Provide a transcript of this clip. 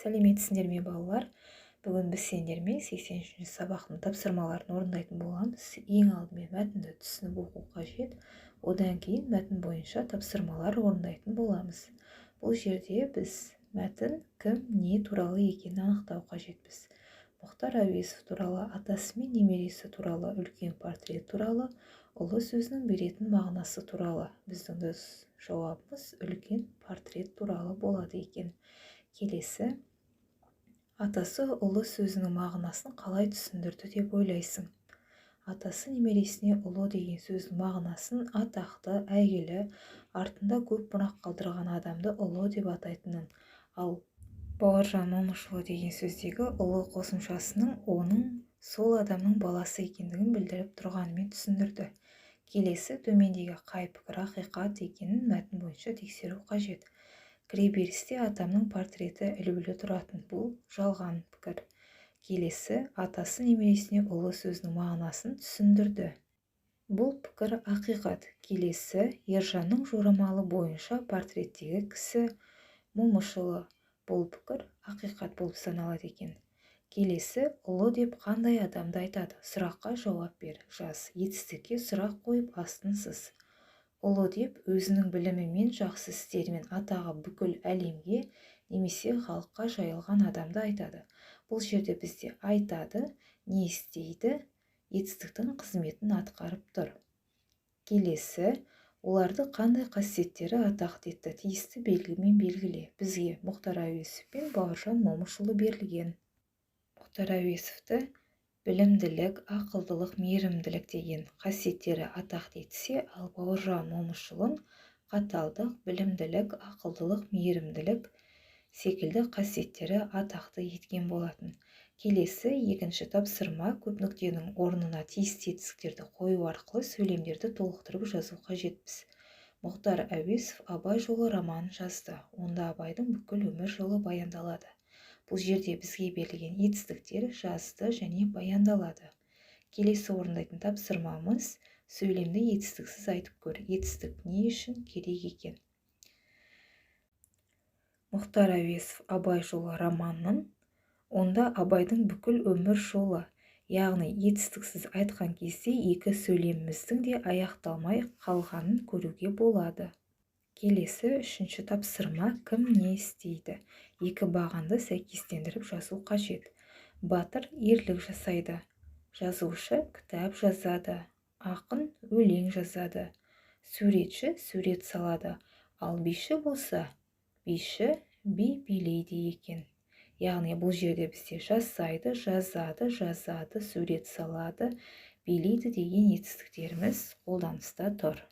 Сәлеметсіңдер ме балалар? Бүгін біз сендермен 83-ші сабақтың тапсырмаларын орындайтын боламыз. Ең алдымен мәтінді түсініп оқу қажет. Одан кейін мәтін бойынша тапсырмалар орындайтын боламыз. Бұл жерде біз мәтін кім, не туралы екенін анықтау қажетпіз. Мұхтар Әуезов туралы, атасы мен немересі туралы, үлкен портрет туралы, ұлы сөзінің беретін мағынасы туралы. Біздің жауабымыз үлкен портрет туралы болады екен. Келесі, атасы ұлы сөзінің мағынасын қалай түсіндірді деп ойлайсың? Атасы немересіне ұлы деген сөздің мағынасын атақты, әйгілі, артында көп мұрақ қалдырған адамды ұлы деп атайтынын, ал Бауыржан Момышұлы деген сөздегі ұлы қосымшасының оның сол адамның баласы екендігін білдіріп тұрғанымен түсіндірді. Келесі, төмендегі қай пікір ақиқат екенін мәтін бойынша тексеру қажет. Кіреберісте атамның портреті ілулі тұратын, бұл жалған пікір. Келесі, атасы немересіне ұлы сөзінің мағынасын түсіндірді. Бұл пікір ақиқат. Келесі, Ержанның жорамалы бойынша портреттегі кісі Момышұлы. Бұл пікір ақиқат болып саналады екен. Келесі, ұлы деп қандай адамды айтады? Сұраққа жауап бер. Жаз. Етістікке сұрақ қойып астын сыз. Ұлы деп өзінің білімімен, жақсы істерімен атағы бүкіл әлемге немесе халыққа жайылған адамды айтады. Бұл жерде бізде айтады, не істейді, етістіктің қызметін атқарып тұр. Келесі, оларды қандай қасиеттері атақты етті? Тиісті белгімен белгіле. Бізге Мұхтар Әуезов пен Бауыржан Момышұлы берілген. Мұхтар Әуезовті білімділік, ақылдылық, мейірімділік деген қасиеттері атақты етсе, ал Бауыржан Момышұлын қаталдық, білімділік, ақылдылық, мейірімділік секілді қасиеттері атақты еткен болатын. Келесі, екінші тапсырма, көп нүктенің орнына тиісті етістіктерді қою арқылы сөйлемдерді толықтырып жазу қажетпіз. Мұхтар Әуезов Абай жолы романын жазды. Онда Абайдың бүкіл өмір жолы баяндалады. Бұл жерде бізге берілген етістіктер жазды және баяндалады. Келесі орындайтын тапсырмамыз, сөйлемді етістіксіз айтып көр. Етістік не үшін керек екен? Мұхтар Әуезов Абай жолы романын, онда Абайдың бүкіл өмір жолы, яғни етістіксіз айтқан кезде екі сөйлеміміздің де аяқталмай қалғанын көруге болады. Келесі, үшінші тапсырма, кім не істейді? Екі бағанды сәйкестендіріп жазу қажет. Батыр ерлік жасайды. Жазушы кітап жазады. Ақын өлең жазады. Суретші сурет салады. Ал биші болса, биші би билейді екен. Яғни бұл жерде бізде жасайды, жазады, сурет салады, билейді деген етістіктеріміз қолданыста тұр.